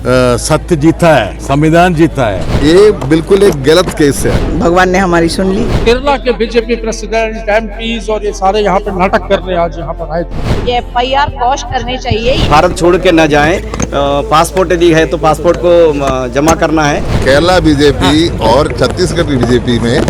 सत्य जीता है, संविधान जीता है। ये बिल्कुल एक गलत केस है। भगवान ने हमारी सुन ली। केरला के बीजेपी प्रेसिडेंट एमपीज और ये सारे यहाँ पे नाटक करने आज यहाँ पर आए थे। ये FIR क्वॉश करनी चाहिए। भारत छोड़ के न जाएं, पासपोर्ट यदि है तो पासपोर्ट को जमा करना है। केरला बीजेपी और छत्तीसगढ़ बीजेपी में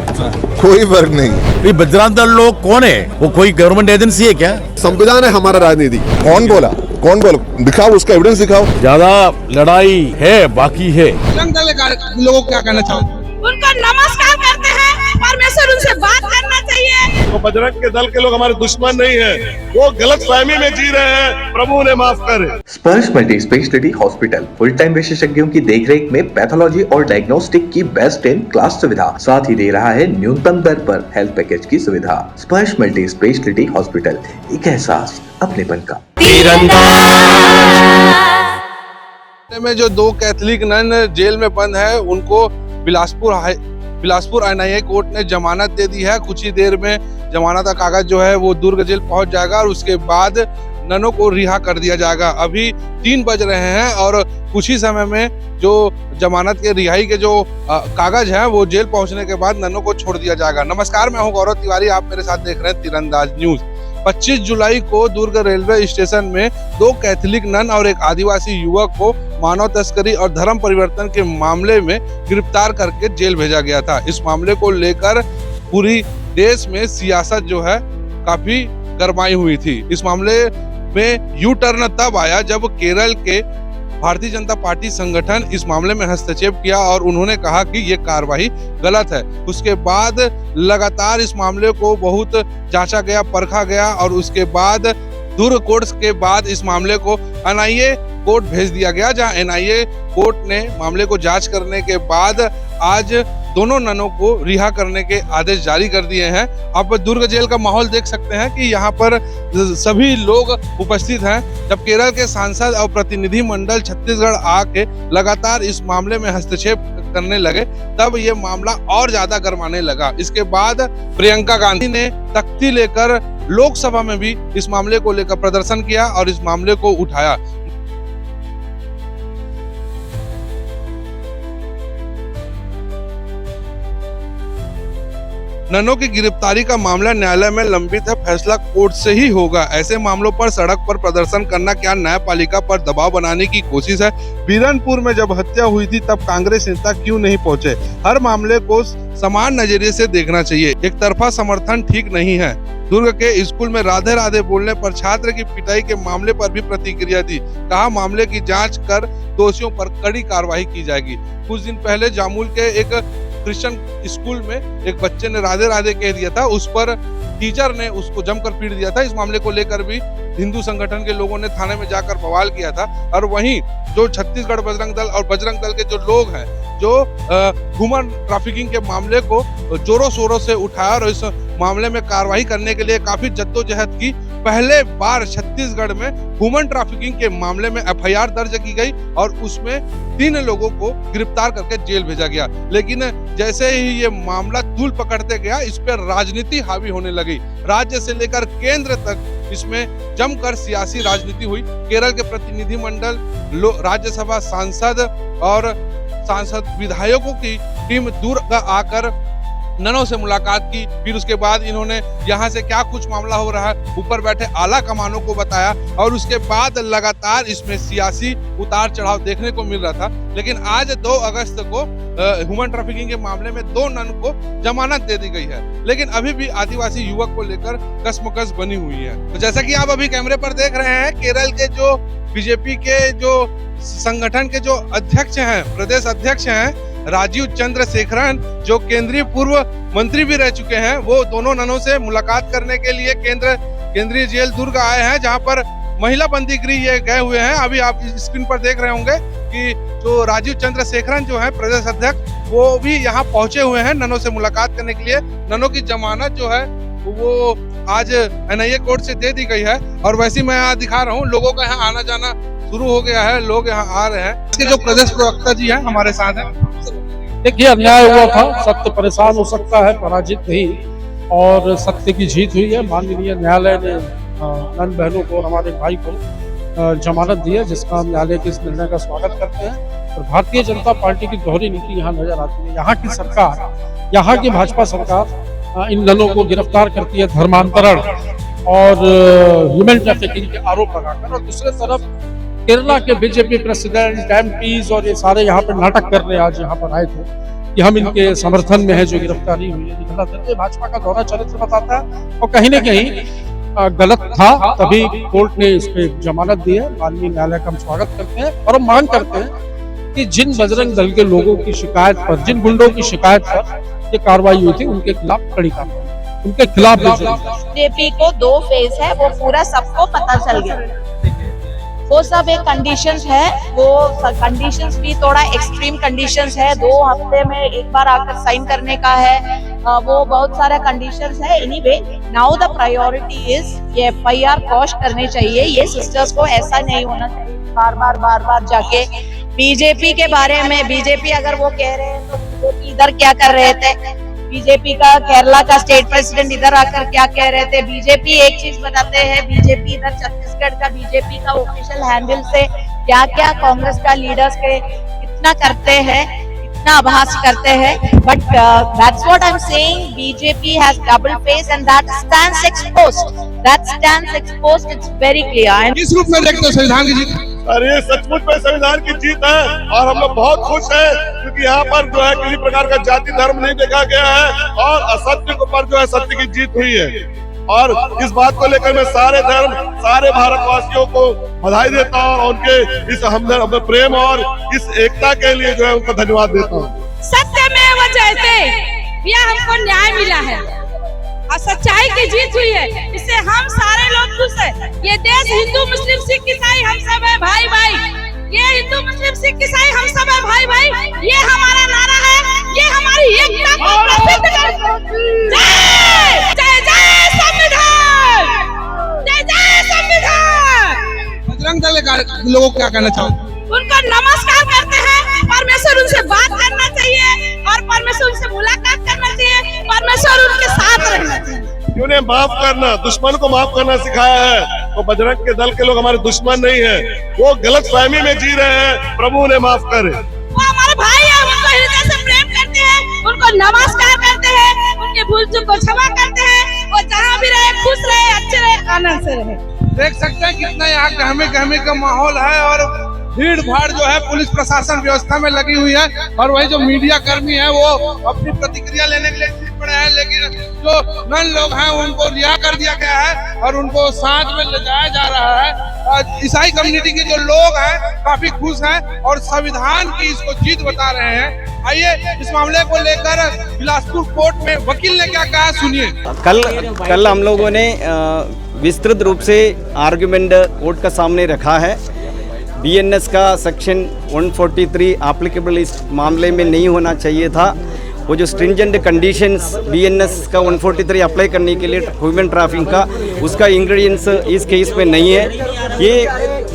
कोई फर्क नहीं। ये बजरंग दल लोग कौन है? वो कोई गवर्नमेंट एजेंसी है क्या? संविधान है हमारा राजनीति। कौन बोला? दिखाओ, उसका एविडेंस दिखाओ। ज्यादा लड़ाई है, बाकी है। बजरंग दल के लोगों को क्या कहना चाहते हैं? उनको नमस्कार करते हैं, परमेश्वर उनसे बात करना चाहिए। तो बजरंग के दल के लोग हमारे दुश्मन नहीं है, वो गलत फहमी में जी रहे हैं, प्रभु ने माफ करे। स्पर्श multi speciality hospital full time विशेषज्ञों की देखरेख में पैथोलॉजी और डायग्नोस्टिक की बेस्ट इन क्लास सुविधा, साथ ही दे रहा है न्यूनतम दर पर हेल्थ पैकेज की सुविधा। स्पर्श मल्टी स्पेशलिटी हॉस्पिटल, एक एहसास अपनेपन का। में जो 2 कैथोलिक नन जेल में बंद है, उनको बिलासपुर NIA कोर्ट ने जमानत दे दी है। कुछ ही देर में जमानत का कागज जो है वो दुर्ग जेल पहुंच जाएगा और उसके बाद ननों को रिहा कर दिया जाएगा। अभी 3 बज रहे हैं और कुछ ही समय में जो जमानत के रिहाई के जो कागज हैं वो जेल पहुंचने के बाद ननों को छोड़ दिया जाएगा। नमस्कार, मैं हूं गौरव तिवारी, आप मेरे साथ देख रहे हैं तीरंदाज न्यूज। 25 जुलाई को दुर्ग रेलवे स्टेशन में 2 कैथोलिक नन और एक आदिवासी युवक को मानव तस्करी और धर्म परिवर्तन के मामले में गिरफ्तार करके जेल भेजा गया था। इस मामले को लेकर पूरी देश में सियासत जो है काफी गरमाई हुई थी। इस मामले में यू टर्न तब आया जब केरल के भारतीय जनता पार्टी संगठन इस मामले में हस्तक्षेप किया और उन्होंने कहा कि ये कार्रवाई गलत है। उसके बाद लगातार इस मामले को बहुत जांचा गया, परखा गया और उसके बाद दुर्ग कोर्ट के बाद इस मामले को NIA कोर्ट भेज दिया गया, जहां NIA कोर्ट ने मामले को जांच करने के बाद आज दोनों ननों को रिहा करने के आदेश जारी कर दिए हैं। आप दुर्ग जेल का माहौल देख सकते हैं कि यहाँ पर सभी लोग उपस्थित हैं। जब केरल के सांसद और प्रतिनिधि मंडल छत्तीसगढ़ आके लगातार इस मामले में हस्तक्षेप करने लगे, तब ये मामला और ज्यादा गरमाने लगा। इसके बाद प्रियंका गांधी ने तख्ती लेकर लोकसभा में भी इस मामले को लेकर प्रदर्शन किया और इस मामले को उठाया। ननों की गिरफ्तारी का मामला न्यायालय में लंबित है, फैसला कोर्ट से ही होगा। ऐसे मामलों पर सड़क पर प्रदर्शन करना क्या न्यायपालिका पर दबाव बनाने की कोशिश है? बीरनपुर में जब हत्या हुई थी तब कांग्रेस नेता क्यों नहीं पहुंचे? हर मामले को समान नजरिए से देखना चाहिए, एक तरफा समर्थन ठीक नहीं है। दुर्ग के स्कूल में राधे राधे बोलने पर छात्र की पिटाई के मामले पर भी प्रतिक्रिया दी, कहा मामले की जांच कर दोषियों पर कड़ी कार्रवाई की जाएगी। कुछ दिन पहले जामुल के एक क्रिश्चियन स्कूल में एक बच्चे ने राधे राधे कह दिया था, उस पर टीचर ने उसको जमकर पीट दिया था। इस मामले को लेकर भी हिंदू संगठन के लोगों ने थाने में जाकर बवाल किया था। और वहीं जो छत्तीसगढ़ बजरंग दल और बजरंग दल के जो लोग हैं, जो ह्यूमन ट्रैफिकिंग के मामले को जोरों शोरों से उठाया और इस मामले में कार्रवाई करने के लिए काफी जद्दोजहद की। पहले बार छत्तीसगढ़ में ह्यूमन ट्रैफिकिंग के मामले में FIR दर्ज की गई और उसमें 3 लोगों को गिरफ्तार करके जेल भेजा गया। लेकिन जैसे ही ये मामला तूल पकड़ते गया, इस पर राजनीति हावी होने लगी। राज्य से लेकर केंद्र तक इसमें जमकर सियासी राजनीति हुई। केरल के प्रतिनिधि मंडल, राज्यसभा सांसद और सांसद विधायकों की टीम दुर्ग आकर ननों से मुलाकात की। फिर उसके बाद इन्होंने यहाँ से क्या कुछ मामला हो रहा है ऊपर बैठे आला कमानों को बताया और उसके बाद लगातार इसमें सियासी उतार चढ़ाव देखने को मिल रहा था। लेकिन आज 2 अगस्त को ह्यूमन ट्रैफिकिंग के मामले में 2 नन को जमानत दे दी गई है, लेकिन अभी भी आदिवासी युवक को लेकर कसमकस बनी हुई है। तो जैसा कि आप अभी कैमरे पर देख रहे हैं, केरल के जो बीजेपी के जो संगठन के जो अध्यक्ष हैं, प्रदेश अध्यक्ष हैं राजीव चंद्रशेखरन, जो केंद्रीय पूर्व मंत्री भी रह चुके हैं, वो दोनों ननों से मुलाकात करने के लिए केंद्रीय जेल दुर्ग आए हैं, जहां पर महिला बंदी गृह ये गए हुए हैं। अभी आप स्क्रीन पर देख रहे होंगे कि जो राजीव चंद्रशेखरन जो है प्रदेश अध्यक्ष, वो भी यहाँ पहुंचे हुए हैं ननों से मुलाकात करने के लिए। ननों की जमानत जो है वो आज NIA कोर्ट से दे दी गई है और वैसे मैं यहाँ दिखा रहा हूँ, लोगों का यहाँ आना जाना शुरू हो गया है, लोग यहाँ आ रहे हैं। इसके जो प्रदेश प्रवक्ता जी हैं हमारे साथ हैं। देखिए, अन्याय हुआ था, सत्य परेशान हो सकता है, पराजित नहीं, और सत्य की जीत हुई है। माननीय न्यायालय ने नन बहनों को और हमारे भाई को जमानत दी है, जिसका हम न्यायालय के इस निर्णय का स्वागत करते हैं। और भारतीय जनता पार्टी की दोहरी नीति यहाँ नजर आती है। यहाँ की सरकार, यहाँ की भाजपा सरकार इन दलों को गिरफ्तार करती है धर्मांतरण और ह्यूमन ट्रैफिकिंग के आरोप लगाकर, और दूसरे तरफ केरला के बीजेपी प्रेसिडेंट एमपीज और ये सारे यहाँ पर नाटक करने आज यहाँ पर आए थे कि हम इनके समर्थन में है जो गिरफ्तारी हुई है। गलत भाजपा का दोहरा चरित्र बताता है और कहीं न कहीं गलत था, तभी कोर्ट ने इस पे जमानत दी है। माननीय न्यायालय का हम स्वागत करते हैं और हम मांग करते हैं कि जिन बजरंग दल के लोगों की शिकायत पर, जिन गुंडों की शिकायत पर ये कार्रवाई हुई थी, उनके खिलाफ कड़ी कार्रवाई, उनके खिलाफ बीजेपी को 2 फेज है, वो पूरा सबको पता चल गया। वो सब एक कंडीशंस है, वो कंडीशंस भी थोड़ा एक्सट्रीम कंडीशंस है। 2 हफ्ते में एक बार आकर साइन करने का है, वो बहुत सारे कंडीशंस है। Anyway, now the priority is ये FIR क्वॉश करनी चाहिए। ये सिस्टर्स को ऐसा नहीं होना चाहिए बार बार जाके बीजेपी के बारे में। बीजेपी अगर वो कह रहे हैं तो बीजेपी इधर क्या कर रहे थे, बीजेपी का केरला का स्टेट प्रेसिडेंट इधर आकर क्या कह रहे थे। बीजेपी एक चीज बताते हैं, बीजेपी इधर छत्तीसगढ़ का बीजेपी का ऑफिशियल हैंडल से क्या क्या कांग्रेस का लीडर्स के कितना करते हैं, इतना आभास करते हैं। But that's what I am saying, BJP has double face and that stands exposed, it's very clear. किस रूप में देखते हो संविधान की जीत? अरे सचमुच में संविधान की जीत है और हम लोग बहुत खुश हैं, क्योंकि यहाँ पर जो है किसी प्रकार का जाति धर्म नहीं देखा गया है और असत्य के ऊपर जो है सत्य की जीत हुई है। और इस बात को लेकर मैं सारे धर्म, सारे भारतवासियों को बधाई देता हूँ और उनके इस हमदर्द प्रेम और इस एकता के लिए जो है उनको धन्यवाद देता हूँ। सत्यमेव जयते, यह हमको न्याय मिला है और सच्चाई की जीत हुई है, इससे हम सारे लोग खुश हैं। ये देश हिंदू मुस्लिम सिख ईसाई हम सब है भाई भाई। ये हिंदू मुस्लिम सिख ईसाई हम सब है भाई भाई, ये हमारा नारा है, ये हमारी एकता को प्रसिद्ध करता है। जय जय संविधान, जय जय संविधान। बजरंग दल के लोगों को क्या कहना चाहोगे? उनको नमस्कार करते हैं, परमेश्वर उनसे बात करना चाहिए और परमेश्वर उनसे मुलाकात करना चाहिए, परमेश्वर उनके साथ रहना चाहिए। उन्हें माफ करना, दुश्मन को माफ करना सिखाया है। तो बजरंग के दल के लोग हमारे दुश्मन नहीं है, वो गलत फहमी में जी रहे हैं, प्रभु उन्हें माफ करे। वो हमारे भाई है, उनको हृदय से प्रेम करते हैं, उनको नमस्कार करते हैं, उनके भूल चूक को क्षमा करते हैं। वो जहाँ भी रहे खुश रहे, अच्छे रहे, आनंद से रहे। देख सकते हैं कितना यहाँ गहमे का माहौल है और भीड़ भाड़ जो है पुलिस प्रशासन व्यवस्था में लगी हुई है और वही जो मीडिया कर्मी है वो अपनी प्रतिक्रिया लेने के लिए चुप पड़े हैं, लेकिन जो नन लोग हैं उनको रिहा कर दिया गया है और उनको साथ में ले जाया जा रहा है। ईसाई कम्युनिटी के जो लोग हैं काफी खुश हैं और संविधान की इसको जीत बता रहे हैं। आइए इस मामले को लेकर बिलासपुर कोर्ट में वकील ने क्या कहा सुनिए। कल हम लोगों ने विस्तृत रूप से आर्गुमेंट कोर्ट का सामने रखा है। BNS का सेक्शन 143 एप्लीकेबल इस मामले में नहीं होना चाहिए था। वो जो स्ट्रिंजेंट कंडीशंस BNS का 143 अप्लाई करने के लिए ह्यूमन ट्रैफिकिंग का, उसका इंग्रेडिएंट्स इस केस में नहीं है। ये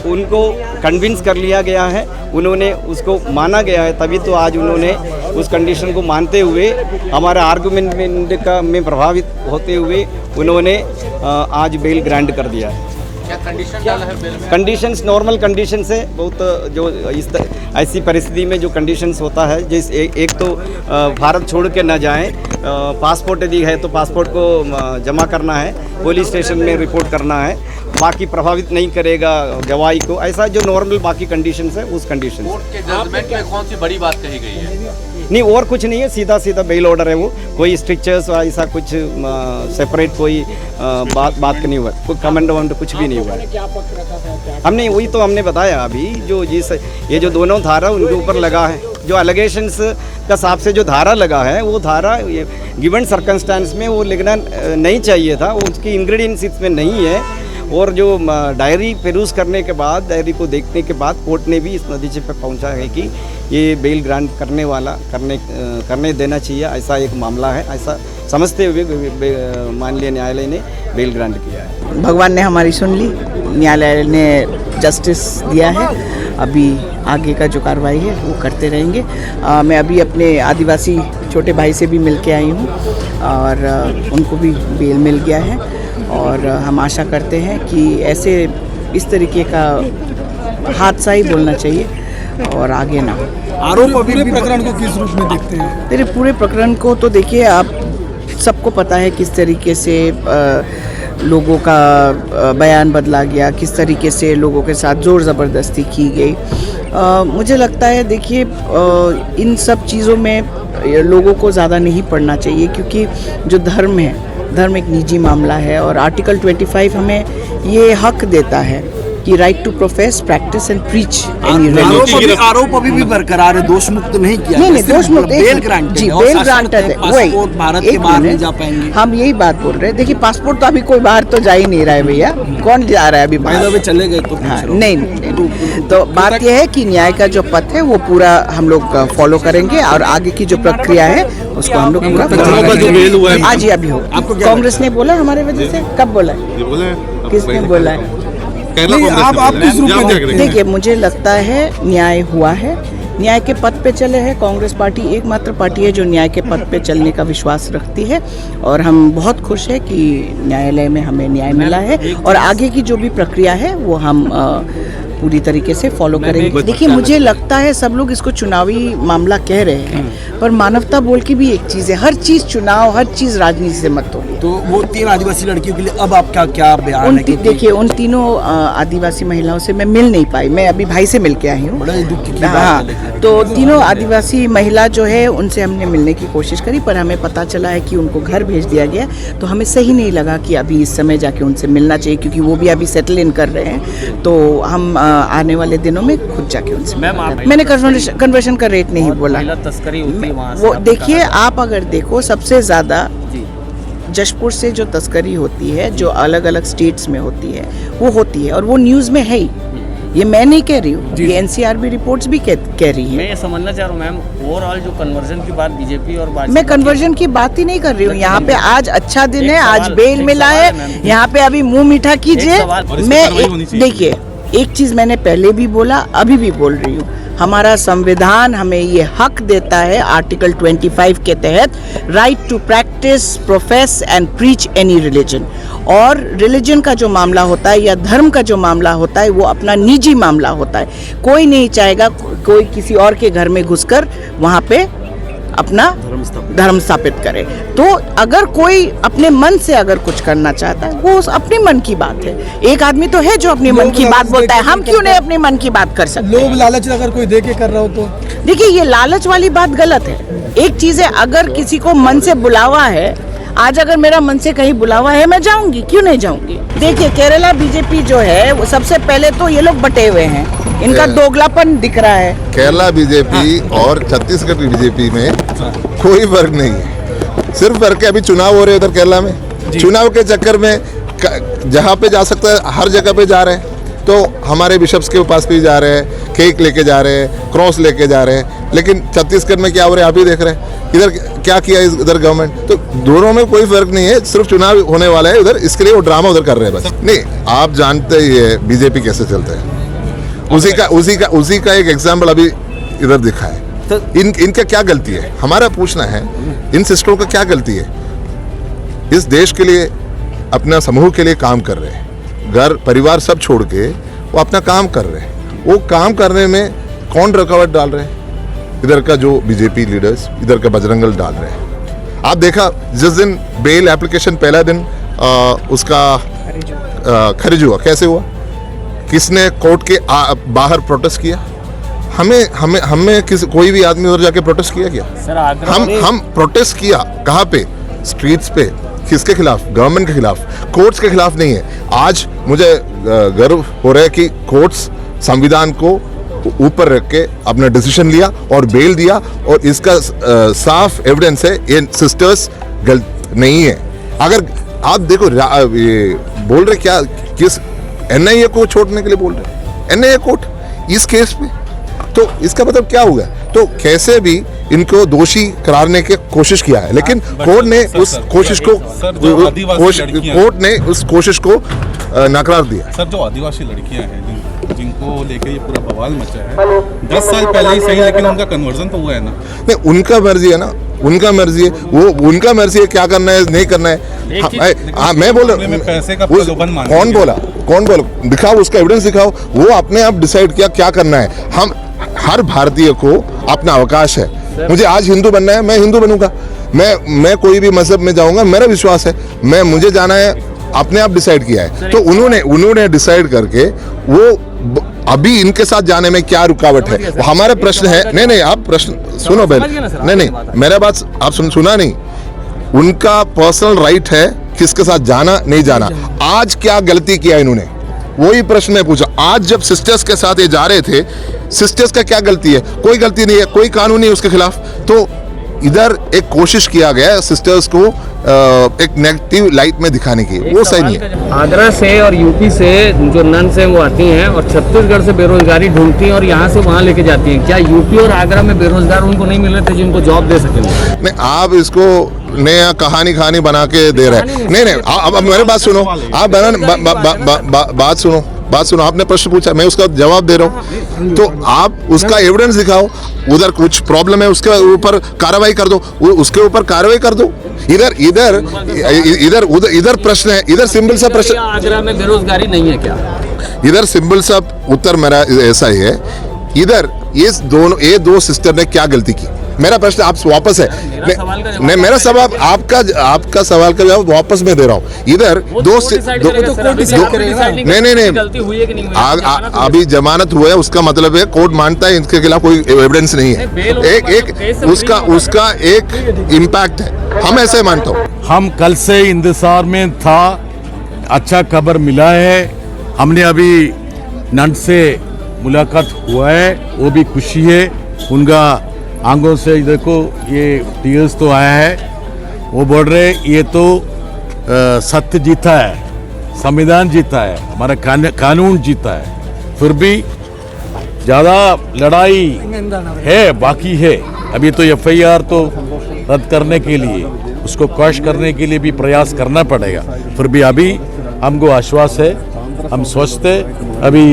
उनको कन्विंस कर लिया गया है, उन्होंने उसको माना गया है, तभी तो आज उन्होंने उस कंडीशन को मानते हुए हमारा आर्गुमेंट का में प्रभावित होते हुए उन्होंने आज बेल ग्रांट कर दिया है। क्या कंडीशन डाला है बिल में? कंडीशंस नॉर्मल कंडीशंस है, बहुत जो इस ऐसी परिस्थिति में जो कंडीशंस होता है, जिस एक तो भारत छोड़ के न जाएं, पासपोर्ट यदि है तो पासपोर्ट को जमा करना है, पुलिस स्टेशन में रिपोर्ट करना है, बाकी प्रभावित नहीं करेगा गवाही को, ऐसा जो नॉर्मल बाकी कंडीशंस है उस कंडीशन। कोर्ट के जजमेंट में कौन सी बड़ी बात कही गई है? नहीं, और कुछ नहीं है, सीधा सीधा बेल ऑर्डर है। वो कोई स्ट्रिक्चर्स ऐसा कुछ सेपरेट कोई बात नहीं हुआ, कोई कमेंट वमेंट कुछ भी नहीं हुआ। हमने वही तो हमने बताया अभी, जो ये जो दोनों धारा उनके ऊपर लगा है, जो एलिगेशंस का हिसाब से जो धारा लगा है, वो धारा गिवन सर्कमस्टेंस में वो लिखना नहीं चाहिए था, वो उसकी इंग्रेडिएंट्स इसमें नहीं है। और जो डायरी पेरूज करने के बाद, डायरी को देखने के बाद कोर्ट ने भी इस नतीजे पर पहुंचा है कि ये बेल ग्रांट करने वाला करने देना चाहिए, ऐसा एक मामला है, ऐसा समझते हुए माननीय न्यायालय ने बेल ग्रांट किया है। भगवान ने हमारी सुन ली, न्यायालय ने जस्टिस दिया है। अभी आगे का जो कार्रवाई है वो करते रहेंगे। मैं अभी अपने आदिवासी छोटे भाई से भी मिल के आई हूँ और उनको भी बेल मिल गया है और हम आशा करते हैं कि ऐसे इस तरीके का हादसा ही बोलना चाहिए और आगे ना हो। आरोप अभी भी प्रकरण को किस रूप में देखते हैं? मेरे पूरे प्रकरण को तो देखिए, आप सबको पता है किस तरीके से लोगों का बयान बदला गया, किस तरीके से लोगों के साथ ज़ोर ज़बरदस्ती की गई। मुझे लगता है देखिए, इन सब चीज़ों में लोगों को ज़्यादा नहीं पढ़ना चाहिए, क्योंकि जो धर्म है, धर्म एक निजी मामला है और आर्टिकल 25 हमें ये हक देता है कि right to profess, practice and preach any religion. आरोप अभी भी बरकरार है, दोष मुक्त नहीं किया। नहीं, दोष मुक्त, बेल ग्रांट, जी बेल ग्रांटेड है। वही भारत के बाहर नहीं जा पाएंगे। हम यही बात बोल रहे हैं। देखिए, पासपोर्ट तो अभी कोई बाहर तो जा ही नहीं रहा है भैया, कौन जा रहा है अभी बाहर? चले गए तो हाँ, नहीं। तो बात यह है कि न्याय का जो पथ है वो पूरा हम लोग फॉलो करेंगे और आगे की जो प्रक्रिया है उसको हम लोग पूरा आज ही अभी हो। कांग्रेस ने बोला हमारे वजह से, कब बोला है, किसने बोला है? आप किस रूप में देख रहे हैं? देखिए, मुझे लगता है न्याय हुआ है, न्याय के पथ पे चले हैं। कांग्रेस पार्टी एकमात्र पार्टी है जो न्याय के पथ पे चलने का विश्वास रखती है और हम बहुत खुश है कि न्यायालय में हमें न्याय मिला है और आगे की जो भी प्रक्रिया है वो हम पूरी तरीके से फॉलो करेंगे। देखिए, मुझे लगता है सब लोग इसको चुनावी मामला कह रहे हैं, पर मानवता बोल के भी एक चीज़ है, हर चीज़ चुनाव, हर चीज़ राजनीति से मत हो। तो वो 3 आदिवासी लड़कियों के लिए अब आपका क्या बयान है? देखिए, उन तीनों आदिवासी महिलाओं से मैं मिल नहीं पाई, मैं अभी भाई से मिल के आई हूँ। बड़ा दुख की बात हाँ, है। तो तीनों आदिवासी महिला जो है उनसे हमने मिलने की कोशिश करी, पर हमें पता चला है कि उनको घर भेज दिया गया। तो हमें सही नहीं लगा कि अभी इस समय जाके उनसे मिलना चाहिए, क्योंकि वो भी अभी सेटल इन कर रहे हैं। तो हम आने वाले दिनों में खुद जाके उनसे मैंने कन्वर्शन का रेट नहीं बोला। तस्करी होती है वहाँ से, वो देखिए, आप अगर देखो सबसे ज़्यादा जशपुर से जो तस्करी होती है, जो अलग अलग स्टेट्स में होती है, वो होती है और वो न्यूज़ में है ही। ये मैं नहीं कह रही हूँ, ये एनसीआरबी रिपोर्ट्स भी कह रही है। मैं ये समझना चाह रहा हूँ मैम, ओवरऑल जो कन्वर्जन की बात बीजेपी और मैं कन्वर्जन की बात ही नहीं कर रही हूँ। यहाँ पे आज अच्छा दिन है, आज बेल मिला है, यहाँ पे अभी मुंह मीठा कीजिए। मैं देखिए, एक चीज मैंने पहले भी बोला, अभी भी बोल रही हूँ, हमारा संविधान हमें ये हक देता है आर्टिकल 25 के तहत, right to practice, profess and preach any religion. और रिलीजन का जो मामला होता है या धर्म का जो मामला होता है वो अपना निजी मामला होता है। कोई नहीं चाहेगा कोई किसी और के घर में घुसकर वहाँ पे अपना धर्म स्थापित करे। तो अगर कोई अपने मन से अगर कुछ करना चाहता है, वो अपने मन की बात है। एक आदमी तो है जो अपने मन की बात बोलता है, हम क्यों नहीं अपने मन की बात कर सकते? लोग लालच अगर कोई दे के कर रहा हो तो देखिए, ये लालच वाली बात गलत है। एक चीज है, अगर किसी को मन से बुलावा है, आज अगर मेरा मन से कहीं बुलावा है, मैं जाऊंगी, क्यों नहीं जाऊंगी? देखिए, केरला बीजेपी जो है वो सबसे पहले तो ये लोग बटे हुए हैं, इनका दोगलापन दिख रहा है। केरला बीजेपी और छत्तीसगढ़ की बीजेपी में कोई फर्क नहीं है। सिर्फ फर्क है, अभी चुनाव हो रहे हैं उधर केरला में, चुनाव के चक्कर में जहाँ पे जा सकता है हर जगह पे जा रहे हैं। तो हमारे बिशप्स के पास भी जा रहे हैं, केक लेके जा रहे हैं, क्रॉस लेके जा रहे हैं, लेकिन छत्तीसगढ़ में क्या हो रहा है आप ही देख रहे हैं। इधर क्या किया इधर गवर्नमेंट, तो दोनों में कोई फर्क नहीं है, सिर्फ चुनाव होने वाला है उधर, इसके लिए वो ड्रामा उधर कर रहे हैं बस। नहीं, आप जानते ही है बीजेपी कैसे चलता है, उसी का एक एग्जाम्पल अभी इधर दिखा है। इनका क्या गलती है, हमारा पूछना है, इन सिस्टरों का क्या गलती है? इस देश के लिए, अपना समूह के लिए काम कर रहे हैं, घर परिवार सब छोड़ के वो अपना काम कर रहे हैं। वो काम करने में कौन रुकावट डाल रहे हैं? इधर का जो बीजेपी लीडर्स, इधर का बजरंग दल डाल रहे हैं। आप देखा जिस दिन बेल एप्लीकेशन पहला दिन उसका खारिज हुआ, कैसे हुआ? किसने कोर्ट के बाहर प्रोटेस्ट किया? हमें कोई भी आदमी उधर जाके प्रोटेस्ट किया क्या? हम प्रोटेस्ट किया कहाँ पे? स्ट्रीट्स पे। किसके खिलाफ? गवर्नमेंट के खिलाफ, कोर्ट्स के खिलाफ नहीं है। आज मुझे गर्व हो रहा है कि कोर्ट्स संविधान को ऊपर रख के अपना डिसीजन लिया और बेल दिया, और इसका साफ एविडेंस है ये सिस्टर्स गलत नहीं है। अगर आप देखो ये बोल रहे क्या, किस एनआईए को छोड़ने के लिए बोल रहे, एनआईए कोर्ट इस केस में, तो इसका मतलब क्या होगा? तो कैसे भी इनको दोषी करारने की कोशिश किया है, लेकिन कोर्ट ने उस कोशिश को नकार दिया। सर, जो आदिवासी लड़कियां हैं जिनको लेके ये पूरा बवाल मचा है, 10 साल पहले ही सही, लेकिन उनका कन्वर्जन तो हुआ है ना? नहीं, उनका मर्जी है ना, उनका मर्जी है, वो उनका मर्जी है क्या करना है नहीं करना है। मैं बोल रहा पैसे का प्रलोभन मांग कौन बोला दिखाओ, उसका एविडेंस दिखाओ। वो अपने आप डिसाइड किया क्या करना है। हम हर भारतीय को अपना अवकाश है। मुझे आज हिंदू बनना है, मैं हिंदू बनूंगा। मैं कोई भी मजहब में जाऊंगा, मेरा विश्वास है। मुझे जाना है, अपने आप डिसाइड किया है। तो उन्होंने डिसाइड करके वो अभी इनके साथ जाने में क्या रुकावट है, वो हमारा प्रश्न है। नहीं आप प्रश्न सुनो पहले। नहीं मेरा बात आप सुना नहीं। उनका पर्सनल राइट है किसके साथ जाना नहीं जाना। आज क्या गलती किया इन्होंने, वही प्रश्न मैं पूछा। आज जब सिस्टर्स के साथ ये जा रहे थे, सिस्टर्स का क्या गलती है? कोई गलती नहीं है, कोई कानून नहीं उसके खिलाफ। तो इधर एक कोशिश किया गया सिस्टर्स को एक नेगेटिव लाइट में दिखाने की, वो सही नहीं है। आगरा से और यूपी से जो नन्स हैं वो आती हैं और छत्तीसगढ़ से बेरोजगारी ढूंढती हैं और यहाँ से वहाँ लेके जाती हैं। क्या यूपी और आगरा में बेरोजगार उनको नहीं मिल रहे थे जिनको जॉब दे सकेंगे? नहीं, आप इसको नया कहानी बना के दे रहे हैं। नहीं अब मेरे बात सुनो, आप बात सुनो। आपने प्रश्न पूछा, मैं उसका जवाब दे रहा हूँ। तो आप उसका एविडेंस दिखाओ। उधर कुछ प्रॉब्लम है, उसके ऊपर कार्रवाई कर दो, उसके ऊपर कार्रवाई कर दो। इधर प्रश्न है, इधर सिंपल सा प्रश्न। आगरा में बेरोजगारी नहीं है क्या? इधर सिंपल सा उत्तर मेरा ऐसा ही है। इधर ये दो सिस्टर ने क्या गलती की, मेरा प्रश्न आप वापस है। नहीं मेरा सवाल आपका सवाल का जवाब वापस मैं दे रहा हूँ। इधर नहीं अभी जमानत हुआ है, उसका मतलब है कोर्ट मानता है इनके खिलाफ कोई एविडेंस नहीं है। एक उसका एक इम्पैक्ट है, हम ऐसे मानता हूँ। हम कल से इंतजार में था, अच्छा खबर मिला है। हमने अभी नन से मुलाकात हुआ है, वो भी खुशी है। उनका आंखों से देखो ये टीयर्स तो आया है। वो बोल रहे ये तो सत्य जीता है, संविधान जीता है, हमारा कानून जीता है। फिर भी ज़्यादा लड़ाई है, बाकी है। अभी तो FIR तो रद्द करने के लिए, उसको क्वैश करने के लिए भी प्रयास करना पड़ेगा। फिर भी अभी हमको आश्वास है, हम सोचते अभी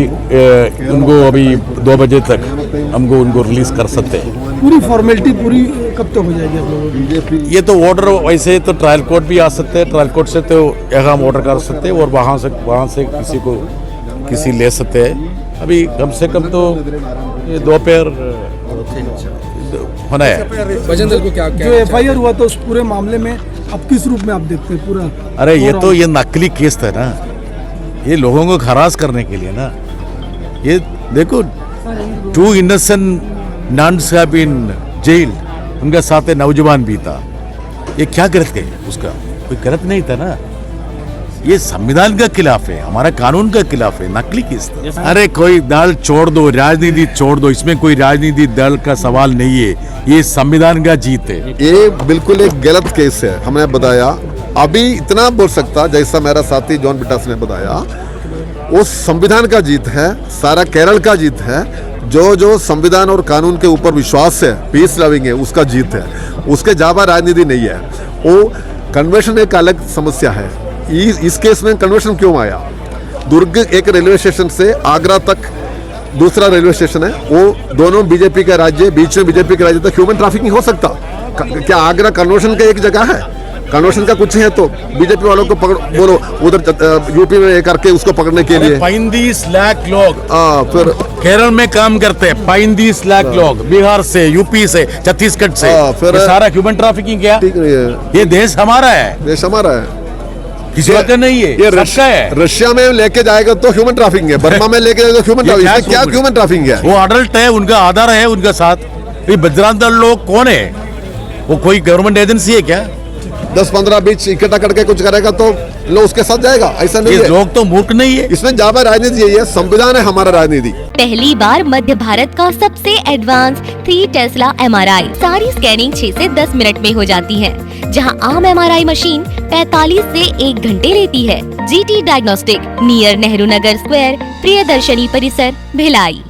उनको अभी 2 बजे तक हमको उनको रिलीज कर सकते हैं। पूरी फॉर्मेलिटी पूरी कब तक हो जाएगी आप लोगों? ये तो ऑर्डर वैसे तो ट्रायल कोर्ट भी आ सकते हैं, ट्रायल कोर्ट से तो हम ऑर्डर कर सकते हैं और वहाँ से किसी ले सकते हैं। अभी कम से कम तो ये दोपहर होना है। बजरंग दल को क्या जो FIR हुआ था उस पूरे मामले में अब किस रूप में आप देखते हैं पूरा? अरे ये नकली केस था ना, ये लोगों को हरास करने के लिए ना। ये देखो 2 innocent nuns have been jailed, उनके साथ नौजवान भी था। ये क्या गलत है? उसका कोई गलत नहीं था ना। ये संविधान के खिलाफ है, हमारा कानून के खिलाफ है, नकली केस था। अरे कोई दल छोड़ दो, राजनीति छोड़ दो, इसमें कोई राजनीति दल का सवाल नहीं है। ये संविधान का जीत है। ये बिल्कुल एक गलत केस है। हमने बताया अभी इतना बोल सकता, जैसा मेरा साथी जॉन बिटास ने बताया, वो संविधान का जीत है, सारा केरल का जीत है। जो संविधान और कानून के ऊपर विश्वास है, पीस लविंग है, उसका जीत है। उसके जावा राजनीति नहीं है। वो कन्वर्शन एक अलग समस्या है। इस केस में कन्वर्शन क्यों आया? दुर्ग एक रेलवे स्टेशन से आगरा तक दूसरा रेलवे स्टेशन है, वो दोनों बीजेपी का राज्य, बीच में बीजेपी का राज्य, तक ह्यूमन ट्रैफिकिंग हो सकता? क्या आगरा कन्वर्शन का एक जगह है? कन्वर्शन का कुछ है तो बीजेपी वालों को बोलो उधर यूपी में करके उसको पकड़ने के लिए। 35 लाख लोग फिर केरल में काम करते हैं, 35 लाख लोग बिहार से, यूपी से, छत्तीसगढ़ से। फिर सारा ह्यूमन ट्रैफिकिंग क्या? ठीक नहीं है। ये देश हमारा है, देश हमारा है, किसी का नहीं है। ये रशिया है। रशिया में लेके जाएगा तो ह्यूमन ट्रैफिकिंग है, बर्मा में लेके जाएगा तो ह्यूमन ट्रैफिकिंग। क्या ह्यूमन ट्रैफिकिंग है? वो अडल्ट है, उनका आधार है उनका साथ। ये बजरंग दल लोग कौन है? वो कोई गवर्नमेंट एजेंसी है क्या? 10-15 बीच इकट्ठा करके कुछ करेगा तो लो उसके साथ जाएगा, ऐसा नहीं है। लोग तो मूर्ख नहीं है। इसमें जावा राजनीति यही है, संविधान है हमारा राजनीति। पहली बार मध्य भारत का सबसे एडवांस 3 टेस्ला MRI, सारी स्कैनिंग 6 से 10 मिनट में हो जाती है, जहां आम MRI मशीन 45 से 1 घंटे लेती है। GT diagnostic, near Nehru Nagar square, Priyadarshini परिसर, भिलाई।